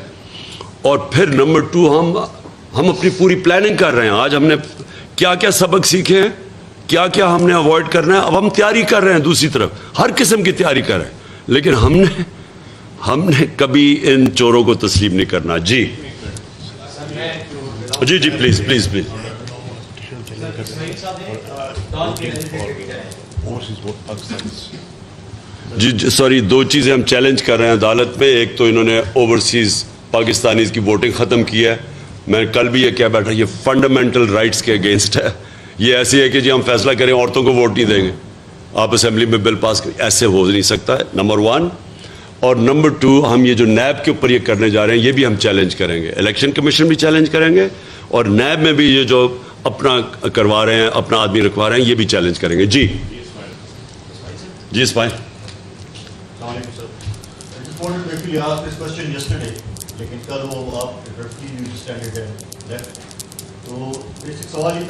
اور پھر نمبر 2 ہم اپنی پوری پلاننگ کر رہے ہیں. آج ہم نے کیا کیا سبق سیکھے ہیں، کیا کیا ہم نے اوائڈ کرنا ہے، اب ہم تیاری کر رہے ہیں، دوسری طرف ہر قسم کی تیاری کر رہے ہیں، لیکن ہم نے کبھی ان چوروں کو تسلیم نہیں کرنا. جی جی جی پلیز پلیز پلیز. جی سوری، 2 چیزیں ہم چیلنج کر رہے ہیں عدالت میں. ایک تو انہوں نے اوورسیز پاکستانیز کی ووٹنگ ختم کی ہے. میں کل بھی یہ کہہ بیٹھا، یہ فنڈامنٹل رائٹس کے اگینسٹ ہے. یہ ایسی ہے کہ جی ہم فیصلہ کریں عورتوں کو ووٹ نہیں دیں گے، آپ اسمبلی میں بل پاس کریں، ایسے ہو نہیں سکتا ہے، نمبر 1. اور نمبر 2 ہم یہ جو نیب کے اوپر یہ کرنے جا رہے ہیں، یہ بھی ہم چیلنج کریں گے. الیکشن کمیشن بھی چیلنج کریں گے، اور نیب میں بھی یہ جو اپنا کروا رہے ہیں، اپنا آدمی رکھوا رہے ہیں، یہ بھی چیلنج کریں گے. جی جی اسماعیل.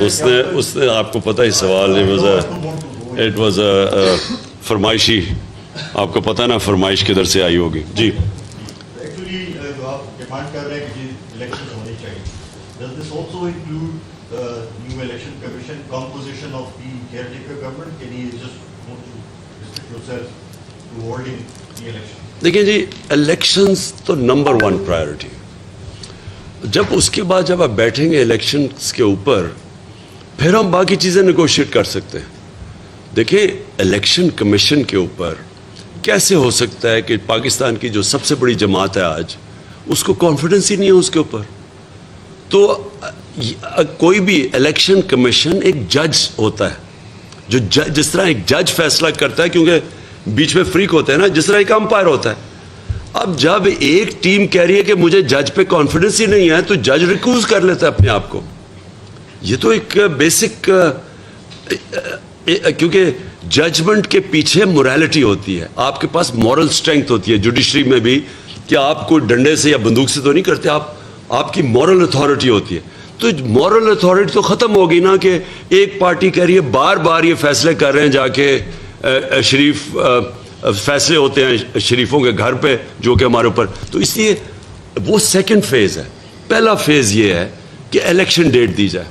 اس نے آپ کو پتہ ہی سوال اٹ واز فرمائشی، آپ کو پتہ نا فرمائش کدھر سے آئی ہوگی. جی ایکچولی آپ ڈیمانڈ کر رہے ہیں کہ الیکشن ہونے چاہیے. Does this also include new election commission composition of the caretaker government? Can you just want to restrict yourself to holding the election? دیکھیں جی، الیکشنز تو نمبر 1 پرائیورٹی. جب اس کے بعد جب آپ بیٹھیں گے الیکشنز کے اوپر، پھر ہم باقی چیزیں نیگوشیٹ کر سکتے ہیں. دیکھیں الیکشن کمیشن کے اوپر کیسے ہو سکتا ہے کہ پاکستان کی جو سب سے بڑی جماعت ہے آج، اس کو کانفیڈنس ہی نہیں ہے اس کے اوپر. تو کوئی بھی الیکشن کمیشن ایک جج ہوتا ہے، جو جس طرح ایک جج فیصلہ کرتا ہے، کیونکہ بیچ میں فریق ہوتا ہے نا، جس طرح ایک امپائر ہوتا ہے. اب جب ایک ٹیم کہہ رہی ہے کہ مجھے جج پہ کانفیڈنس ہی نہیں ہے، تو جج ریکوز کر لیتا ہے اپنے آپ کو. یہ تو ایک بیسک، کیونکہ ججمنٹ کے پیچھے مورالٹی ہوتی ہے، آپ کے پاس مورل اسٹرینتھ ہوتی ہے جوڈیشری میں بھی، کہ آپ کو ڈنڈے سے یا بندوق سے تو نہیں کرتے، آپ کی مورل اتھارٹی ہوتی ہے. تو مورل اتھارٹی تو ختم ہوگی نا، کہ ایک پارٹی کہہ رہی ہے، بار بار یہ فیصلے کر رہے ہیں، جا کے شریف فیصلے ہوتے ہیں شریفوں کے گھر پہ، جو کہ ہمارے اوپر. تو اس لیے وہ سیکنڈ فیز ہے. پہلا فیز یہ ہے کہ الیکشن ڈیٹ دی جائے.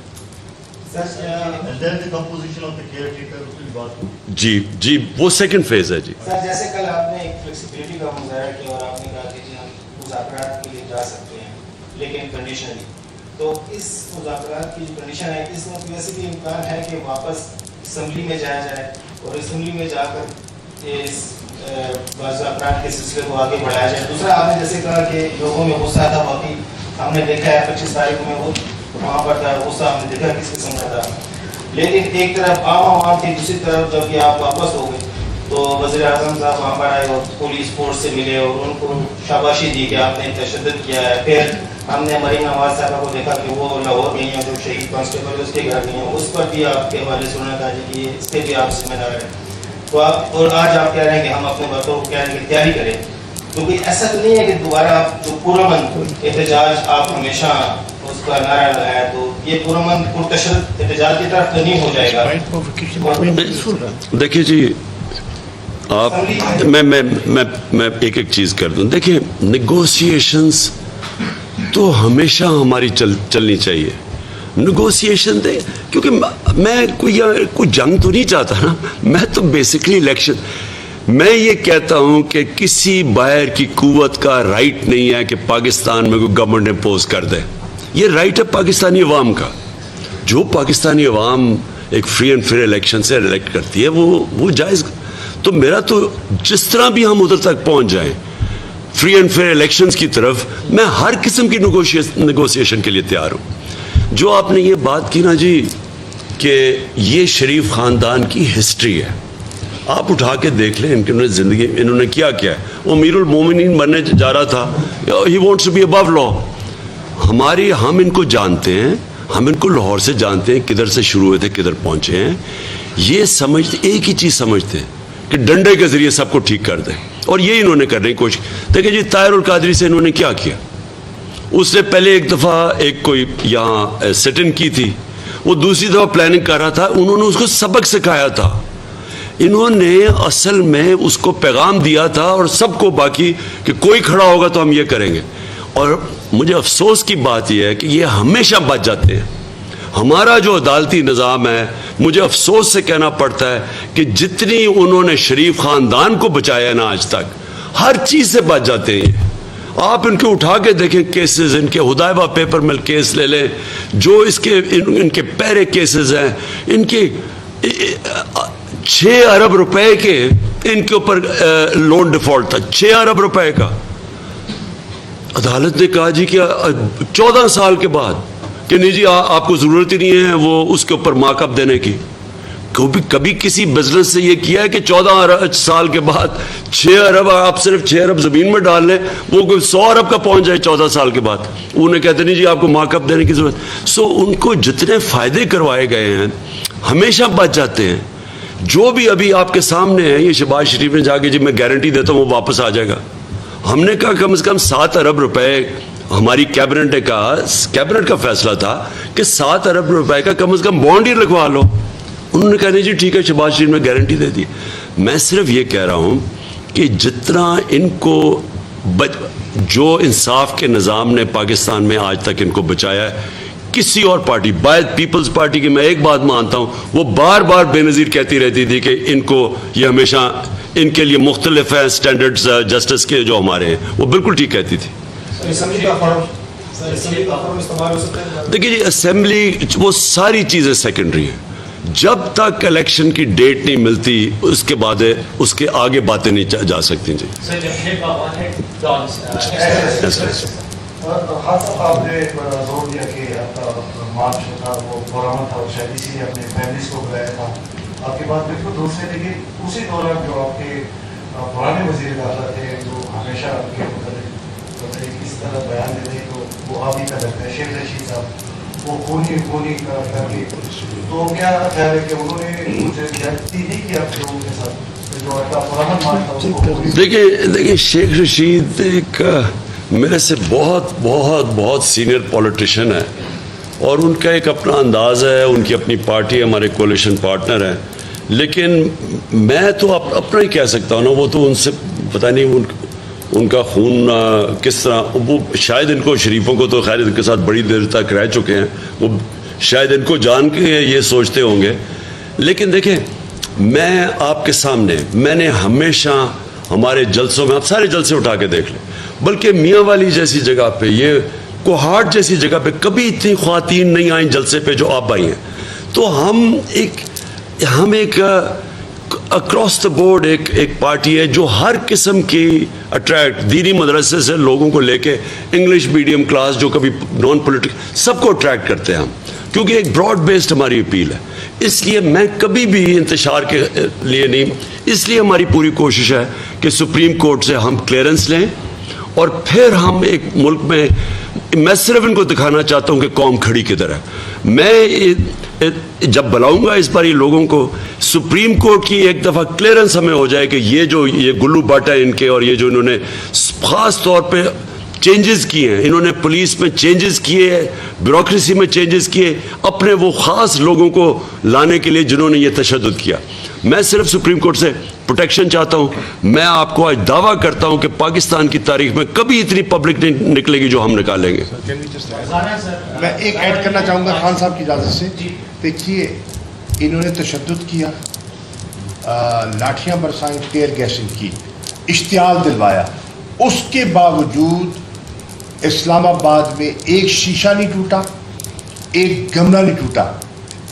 جی وہ سیکنڈ فیز ہے. جی سر، جیسے کل آپ نے ایک فلیکسیبلٹی کا مظاہرہ کیا اور آپ نے کہا کہ جی ہم مذاکرات کے لیے جا سکتے ہیں، لیکن کنڈیشنلی. تو اس مذاکرات کی جو کنڈیشن ہے، اس میں ویسے بھی امکان ہے کہ واپس اسمبلی میں جایا جائے اور اسمبلی میں جا کر اس مذاکرات کے سلسلے کو آگے بڑھایا جائے. دوسرا، آپ نے جیسے کہا کہ لوگوں میں غصہ تھا، باقی ہم نے دیکھا ہے 25 تاریخ میں وہ وہاں پر تھا، غصہ ہم نے دیکھا کس قسم کا تھا. لیکن ایک طرف عام عوام تھی، دوسری طرف جب یہ آپ واپس ہو گئے تو وزیر اعظم صاحب وہاں پر آئے اور پولیس فورس سے ملے اور ان کو شاباشی دی کہ آپ نے تشدد کیا ہے. پھر ہم نے مریم نواز صاحبہ کو دیکھا کہ وہ لاہور گئی ہیں، جو شہید کانسٹیبل اس کے گھر گئی ہیں، اس پر بھی آپ کے حوالے سنا تھا جی کہ اس پہ بھی آپ ذمہ دار ہیں. تو آپ، اور آج آپ کہہ رہے ہیں کہ ہم اپنے باتوں کو کہہ رہے ہیں کہ تیاری کریں. کیونکہ ایسا تو نہیں ہے کہ دوبارہ آپ جو پرامن احتجاج آپ ہمیشہ اس کا نعرہ لگایا، تو یہ پرامن پرتشدد احتجاج کی طرف تو نہیں ہو جائے گا. دیکھیے جی، آپ میں ایک چیز کر دوں. دیکھیں نیگوسیشنز تو ہمیشہ ہماری چلنی چاہیے. نیگوسیشن دے، کیونکہ میں کوئی جنگ تو نہیں چاہتا نا. میں تو بیسکلی الیکشن، میں یہ کہتا ہوں کہ کسی باہر کی قوت کا رائٹ نہیں ہے کہ پاکستان میں کوئی گورنمنٹ امپوز کر دے. یہ رائٹ ہے پاکستانی عوام کا. جو پاکستانی عوام ایک فری اینڈ فیئر الیکشن سے الیکٹ کرتی ہے وہ جائز. تو میرا تو جس طرح بھی ہم ادھر تک پہنچ جائیں فری اینڈ فیئر الیکشنز کی طرف, میں ہر قسم کی نیگوسیشن کے لیے تیار ہوں. جو آپ نے یہ بات کی نا جی کہ یہ شریف خاندان کی ہسٹری ہے, آپ اٹھا کے دیکھ لیں ان کی زندگی انہوں نے کیا کیا ہے. وہ امیر المومنین بننے جا رہا تھا, ہی وانٹس ٹو بی ابو لا. ہم ان کو جانتے ہیں, ہم ان کو لاہور سے جانتے ہیں, کدھر سے شروع ہوئے تھے کدھر پہنچے ہیں. یہ سمجھتے ایک ہی چیز سمجھتے ہیں کہ ڈنڈے کے ذریعے سب کو ٹھیک کر دیں, اور یہ انہوں نے کرنے کی کوشش. دیکھیں جی طاہر القادری سے انہوں نے کیا کیا, اس نے پہلے ایک دفعہ ایک کوئی یہاں سٹ ان کی تھی, وہ دوسری دفعہ پلاننگ کر رہا تھا, انہوں نے اس کو سبق سکھایا تھا. انہوں نے اصل میں اس کو پیغام دیا تھا اور سب کو باقی کہ کوئی کھڑا ہوگا تو ہم یہ کریں گے. اور مجھے افسوس کی بات یہ ہے کہ یہ ہمیشہ بچ جاتے ہیں. ہمارا جو عدالتی نظام ہے, مجھے افسوس سے کہنا پڑتا ہے کہ جتنی انہوں نے شریف خاندان کو بچایا نا آج تک, ہر چیز سے بچ جاتے ہیں. آپ ان کو اٹھا کے دیکھیں کیسز, ان کے ہدایبہ پیپر مل کیس لے لیں, جو ان کے پیرے کیسز ہیں, ان کے 6 ارب روپے کے ان کے اوپر لون ڈیفالٹ تھا, 6 ارب روپے کا. عدالت نے کہا جی کہ 14 سال کے بعد کہ نہیں جی آپ کو ضرورت ہی نہیں ہے وہ اس کے اوپر مارک اپ دینے کی. کبھی کسی بزنس سے یہ کیا ہے کہ 14 سال کے بعد 6 ارب, آپ صرف 6 ارب زمین میں ڈال لیں, وہ کوئی 100 ارب کا پہنچ جائے 14 سال کے بعد, انہیں کہتے نہیں جی آپ کو مارک اپ دینے کی ضرورت. سو ان کو جتنے فائدے کروائے گئے ہیں ہمیشہ بچ جاتے ہیں. جو بھی ابھی آپ کے سامنے ہے, یہ شہباز شریف نے جا کے جی میں گارنٹی دیتا ہوں وہ واپس آ جائے گا. ہم نے کہا کم از کم 7 ارب روپے, ہماری کیبنٹ کا فیصلہ تھا کہ 7 ارب روپے کا کم از کم بانڈ ہی لگوا لو. انہوں نے کہا نہیں جی ٹھیک ہے, شہباز شریف نے گارنٹی دے دی. میں صرف یہ کہہ رہا ہوں کہ جتنا ان کو جو انصاف کے نظام نے پاکستان میں آج تک ان کو بچایا ہے, کسی اور پارٹی, باید پیپلز پارٹی کی میں ایک بات مانتا ہوں, وہ بار بار بے نظیر کہتی رہتی تھی کہ ان کو یہ ہمیشہ ان کے لیے مختلف ہیں اسٹینڈرڈز جسٹس کے جو ہمارے ہیں, وہ بالکل ٹھیک کہتی تھی. دیکھیے جی اسمبلی وہ ساری چیزیں سیکنڈری ہیں. جب تک الیکشن کی ڈیٹ نہیں ملتی اس کے بعد اس کے آگے باتیں نہیں جا سکتی. جی آپ نے زور دیا کہ آپ کا مارچ تھا وہ پرانا تھا, شاید اسی لیے اپنے فیملیز کو بلایا تھا. آپ کی بات بالکل درست ہے, لیکن اسی دوران جو آپ کے پرانے وزیر داخلہ تھے جو ہمیشہ آپ کے متعلق اس طرح بیان دیتے ہیں تو وہ آپ ہی کا لگتا ہے, شیخ رشید صاحب, وہ خونی کر کے, تو کیا خیال ہے کہ انہوں نے مجھے زیادتی نہیں کی آپ لوگوں کے ساتھ جو آپ کا پرانا مارچ تھا اس کو؟ دیکھیے شیخ رشید ایک میرے سے بہت سینئر پولیٹیشین ہے, اور ان کا ایک اپنا انداز ہے, ان کی اپنی پارٹی ہے, ہمارے کولیشن پارٹنر ہیں. لیکن میں تو اپنا ہی کہہ سکتا ہوں نا, وہ تو ان سے پتہ نہیں ان کا خون کس طرح, وہ شاید ان کو شریفوں کو تو خیر ان کے ساتھ بڑی دیر تک رہ چکے ہیں, وہ شاید ان کو جان کے یہ سوچتے ہوں گے. لیکن دیکھیں میں آپ کے سامنے, میں نے ہمیشہ ہمارے جلسوں میں, آپ سارے جلسے اٹھا کے دیکھ لیں, بلکہ میاں والی جیسی جگہ پہ, یہ کوہاٹ جیسی جگہ پہ کبھی اتنی خواتین نہیں آئیں جلسے پہ جو آپ آئی ہیں. تو ہم ایک اکراس دا بورڈ ایک پارٹی ہے جو ہر قسم کی اٹریکٹ, دینی مدرسے سے لوگوں کو لے کے انگلش میڈیم کلاس جو کبھی نان پولیٹیکل, سب کو اٹریکٹ کرتے ہیں ہم, کیونکہ ایک براڈ بیسڈ ہماری اپیل ہے. اس لیے میں کبھی بھی انتشار کے لیے نہیں, اس لیے ہماری پوری کوشش ہے کہ سپریم کورٹ سے ہم کلیئرنس لیں, اور پھر ہم ایک ملک میں صرف ان کو دکھانا چاہتا ہوں کہ قوم کھڑی کدھر ہے. میں جب بلاؤں گا اس بار یہ لوگوں کو, سپریم کورٹ کی ایک دفعہ کلیئرنس ہمیں ہو جائے کہ یہ گلو باٹا ان کے, اور یہ جو انہوں نے خاص طور پہ چینجز کیے ہیں, انہوں نے پولیس میں چینجز کیے, بیوروکریسی میں چینجز کیے, اپنے وہ خاص لوگوں کو لانے کے لیے جنہوں نے یہ تشدد کیا. میں صرف سپریم کورٹ سے پروٹیکشن چاہتا ہوں. میں آپ کو آج دعویٰ کرتا ہوں کہ پاکستان کی تاریخ میں کبھی اتنی پبلک نہیں نکلے گی جو ہم نکالیں گے. میں ایک ایڈ کرنا چاہوں گا خان صاحب کی اجازت سے. دیکھیے انہوں نے تشدد کیا, لاٹھیاں برسائیں, ٹیئر گیسنگ کی, اشتعال دلوایا, اس کے باوجود اسلام آباد میں ایک شیشہ نہیں ٹوٹا, ایک گملہ نہیں ٹوٹا.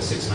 600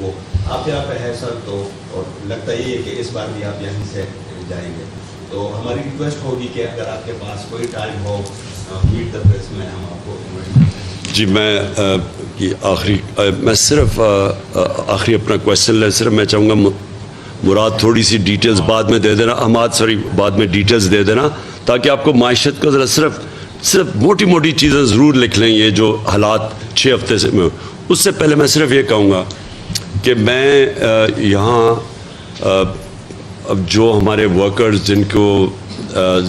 وہ آپ یہاں پہ ہے سر, تو اور لگتا یہ ہے کہ اس بار بھی آپ یہیں سے جائیں گے, تو ہماری ریکویسٹ ہوگی کہ اگر آپ کے پاس کوئی time who meet the press میں ہم آپ کو انوائٹ کریں. جی میں صرف آخری اپنا کویشچن لے, صرف میں چاہوں گا مراد تھوڑی سی ڈیٹیلز بعد میں دے دینا, حماد سوری بعد میں ڈیٹیلز دے دینا, تاکہ آپ کو معیشت کا ذرا صرف موٹی موٹی چیزیں ضرور لکھ لیں, یہ جو حالات 6 ہفتے سے میں. اس سے پہلے میں صرف یہ کہوں گا کہ میں یہاں اب جو ہمارے ورکرز جن کو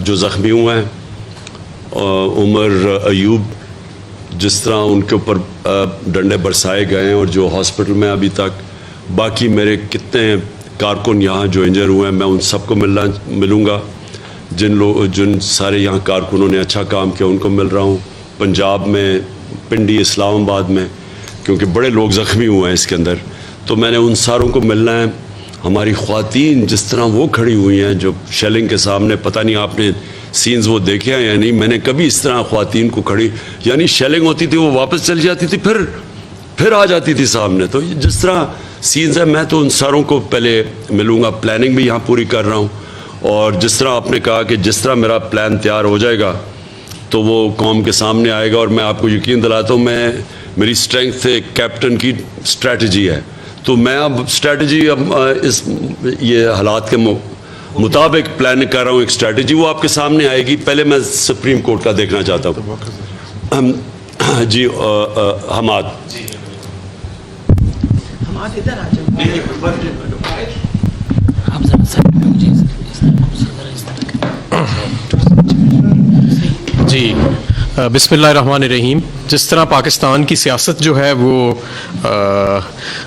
جو زخمی ہوئے ہیں, عمر ایوب, جس طرح ان کے اوپر ڈنڈے برسائے گئے ہیں, اور جو ہاسپٹل میں ابھی تک, باقی میرے کتنے کارکن یہاں جو انجر ہوئے ہیں, میں ان سب کو ملوں گا. جن سارے یہاں کارکنوں نے اچھا کام کیا ان کو مل رہا ہوں, پنجاب میں, پنڈی, اسلام آباد میں, کیونکہ بڑے لوگ زخمی ہوئے ہیں اس کے اندر, تو میں نے ان ساروں کو ملنا ہے. ہماری خواتین جس طرح وہ کھڑی ہوئی ہیں جو شیلنگ کے سامنے, پتہ نہیں آپ نے سینز وہ دیکھے ہیں یا نہیں, میں نے کبھی اس طرح خواتین کو کھڑی, یعنی شیلنگ ہوتی تھی وہ واپس چلی جاتی تھی, پھر آ جاتی تھی سامنے. تو جس طرح سینز ہیں, میں تو ان ساروں کو پہلے ملوں گا, پلاننگ بھی یہاں پوری کر رہا ہوں, اور جس طرح آپ نے کہا کہ جس طرح میرا پلان تیار ہو جائے گا تو وہ قوم کے سامنے آئے گا. اور میں آپ کو یقین دلاتا ہوں, میری اسٹرینتھ کیپٹن کی اسٹریٹجی ہے, تو میں اب اسٹریٹجی یہ حالات کے مطابق پلان کر رہا ہوں. ایک اسٹریٹجی وہ آپ کے سامنے آئے گی. پہلے میں سپریم کورٹ کا دیکھنا چاہتا ہوں. جی حماد, حماد ادھر آ جاؤ. جی بسم اللہ الرحمن الرحیم. جس طرح پاکستان کی سیاست جو ہے وہ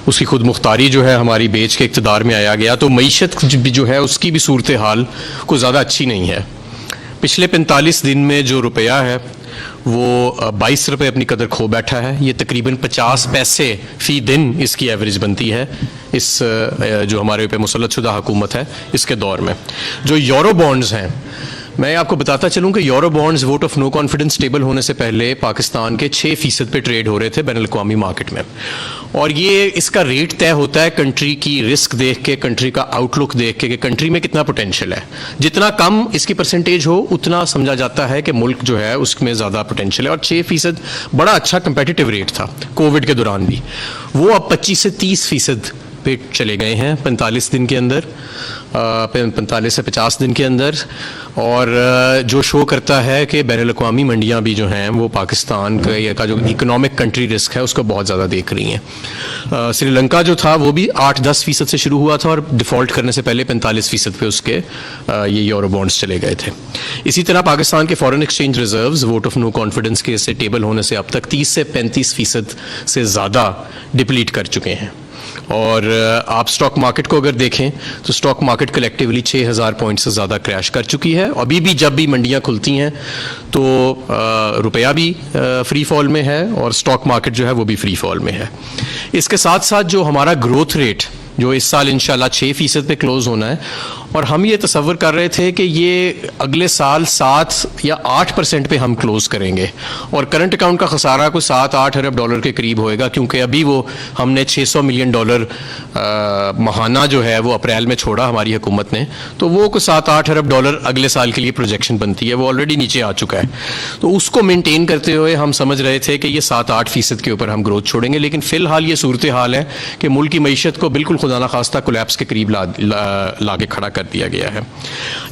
اس کی خود مختاری جو ہے ہماری بیچ کے اقتدار میں آیا گیا, تو معیشت جو ہے اس کی بھی صورتحال کو زیادہ اچھی نہیں ہے. پچھلے 45 دن میں جو روپیہ ہے وہ 22 روپے اپنی قدر کھو بیٹھا ہے. یہ تقریباً 50 پیسے فی دن اس کی ایوریج بنتی ہے اس جو ہمارے اوپر مسلط شدہ حکومت ہے اس کے دور میں. جو یورو بانڈز ہیں, میں آپ کو بتاتا چلوں کہ euro bonds vote of no confidence table ہونے سے پہلے پاکستان کے 6% پہ ٹریڈ ہو رہے تھے بین الاقوامی مارکیٹ میں, اور یہ اس کا ریٹ طے ہوتا ہے کنٹری کی رسک دیکھ کے, کنٹری کا آؤٹ لک دیکھ کے کہ کنٹری میں کتنا پوٹینشیل ہے. جتنا کم اس کی پرسنٹیج ہو اتنا سمجھا جاتا ہے کہ ملک جو ہے اس میں زیادہ پوٹینشیل ہے, اور 6% بڑا اچھا کمپیٹیٹیو ریٹ تھا کووڈ کے دوران بھی. وہ اب 25 سے 30% پہ چلے گئے ہیں 45 دن کے اندر, 45 سے 50 دن کے اندر, اور جو شو کرتا ہے کہ بین الاقوامی منڈیاں بھی جو ہیں وہ پاکستان کا جو اکنامک کنٹری رسک ہے اس کو بہت زیادہ دیکھ رہی ہیں. سری لنکا جو تھا وہ بھی 8-10% سے شروع ہوا تھا, اور ڈیفالٹ کرنے سے پہلے 45% پہ اس کے یہ یورو بانڈز چلے گئے تھے. اسی طرح پاکستان کے foreign exchange reserves vote of no confidence کے سے ٹیبل ہونے سے اب تک 30 سے 35% سے زیادہ ڈپلیٹ کر چکے ہیں. اور آپ سٹاک مارکیٹ کو اگر دیکھیں تو سٹاک مارکیٹ کلیکٹیولی 6000 پوائنٹ سے زیادہ کریش کر چکی ہے. ابھی بھی جب بھی منڈیاں کھلتی ہیں تو روپیہ بھی فری فال میں ہے, اور سٹاک مارکیٹ جو ہے وہ بھی فری فال میں ہے. اس کے ساتھ ساتھ جو ہمارا گروتھ ریٹ جو اس سال انشاءاللہ 6% پہ کلوز ہونا ہے, اور ہم یہ تصور کر رہے تھے کہ یہ اگلے سال 7 یا 8% پہ ہم کلوز کریں گے, اور کرنٹ اکاؤنٹ کا خسارہ کوئی 7-8 ارب ڈالر کے قریب ہوئے گا, کیونکہ ابھی وہ ہم نے $600 ملین ماہانہ جو ہے وہ اپریل میں چھوڑا ہماری حکومت نے, تو وہ کوئی 7-8 ارب ڈالر اگلے سال کے لیے پروجیکشن بنتی ہے, وہ آلریڈی نیچے آ چکا ہے. تو اس کو مینٹین کرتے ہوئے ہم سمجھ رہے تھے کہ یہ 7-8% کے اوپر ہم گروتھ چھوڑیں گے, لیکن فی الحال یہ صورتحال ہے کہ ملک کی معیشت کو بالکل خدا نخواستہ کولیپس کے قریب لا کے کھڑا کر دیا گیا ہے.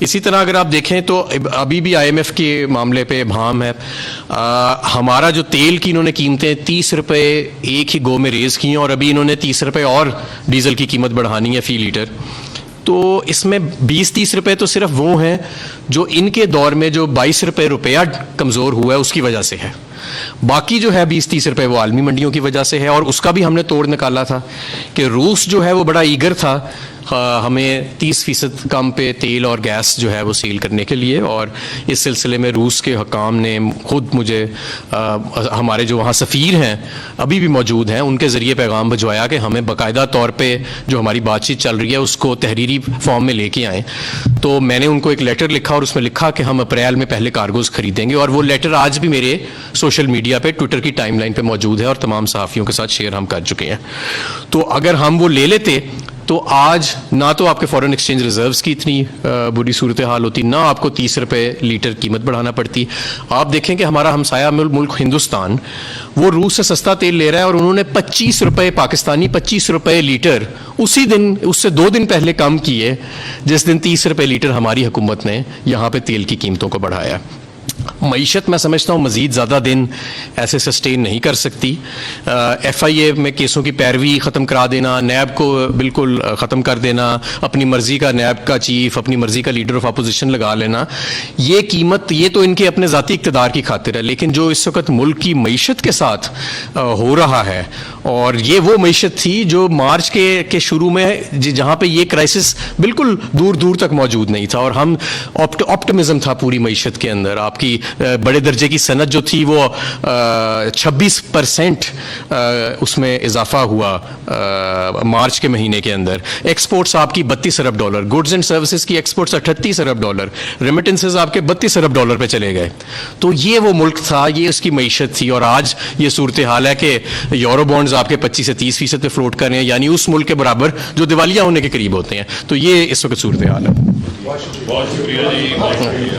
اسی طرح اگر آپ دیکھیں تو ابھی بھی IMF کے معاملے پہ ابہام ہے. ہمارا جو تیل کی انہوں نے قیمتیں 30 روپے ایک ہی گو میں ریز کی ہیں, اور ابھی انہوں نے 30 روپے اور ڈیزل کی قیمت بڑھانی ہے فی لیٹر. تو اس میں 20-30 روپے تو صرف وہ ہیں جو ان کے دور میں جو 22 روپے روپیہ کمزور ہوا ہے اس کی وجہ سے ہے. باقی جو ہے 20-30 روپے وہ عالمی منڈیوں کی وجہ سے ہے, اور اس کا بھی ہم نے توڑ نکالا تھا کہ روس جو ہے وہ بڑا ایگر تھا ہمیں 30% کم پہ تیل اور گیس جو ہے وہ سیل کرنے کے لیے، اور اس سلسلے میں روس کے حکام نے خود مجھے ہمارے جو وہاں سفیر ہیں ابھی بھی موجود ہیں ان کے ذریعے پیغام بھجوایا کہ ہمیں باقاعدہ طور پہ جو ہماری بات چیت چل رہی ہے اس کو تحریری فارم میں لے کے آئیں. تو میں نے ان کو ایک لیٹر لکھا اور اس میں لکھا کہ ہم اپریل میں پہلے کارگوز خریدیں گے، اور وہ لیٹر آج بھی میرے سوشل میڈیا پہ ٹویٹر کی ٹائم لائن پہ موجود ہے اور تمام صحافیوں کے ساتھ شیئر ہم کر چکے ہیں. تو اگر ہم وہ لے لیتے تو آج نہ تو آپ کے فارن ایکسچینج ریزروز کی اتنی بری صورتحال ہوتی، نہ آپ کو 30 روپے لیٹر قیمت بڑھانا پڑتی. آپ دیکھیں کہ ہمارا ہمسایہ ملک ہندوستان وہ روس سے سستا تیل لے رہا ہے اور انہوں نے 25 روپے پاکستانی 25 روپے لیٹر اسی دن، اس سے 2 دن پہلے کم کیے جس دن 30 روپے لیٹر ہماری حکومت نے یہاں پہ تیل کی قیمتوں کو بڑھایا. معیشت میں سمجھتا ہوں مزید زیادہ دن ایسے سسٹین نہیں کر سکتی. ایف آئی اے میں کیسوں کی پیروی ختم کرا دینا، نیب کو بالکل ختم کر دینا، اپنی مرضی کا نیب کا چیف، اپنی مرضی کا لیڈر آف اپوزیشن لگا لینا، یہ قیمت یہ تو ان کے اپنے ذاتی اقتدار کی خاطر ہے. لیکن جو اس وقت ملک کی معیشت کے ساتھ ہو رہا ہے، اور یہ وہ معیشت تھی جو مارچ کے شروع میں جہاں پہ یہ کرائسس بالکل دور دور تک موجود نہیں تھا، اور ہم آپٹمزم تھا پوری معیشت کے اندر. آپ کی بڑے درجے کی صنعت جو تھی وہ 26% اس میں اضافہ ہوا مارچ کے مہینے کے اندر. ایکسپورٹس آپ کی $32 ارب، گڈز اینڈ سروسز کی ایکسپورٹس $38 ارب، ریمیٹنسز آپ کے $32 ارب پہ چلے گئے. تو یہ وہ ملک تھا، یہ اس کی معیشت تھی. اور آج یہ صورتحال ہے کہ یورو بانڈز آپ کے 25 سے 30% پہ فلوٹ کر رہے ہیں، یعنی اس ملک کے برابر جو دیوالیہ ہونے کے قریب ہوتے ہیں. تو یہ اس وقت صورتحال ہے. بہت شکریہ جی.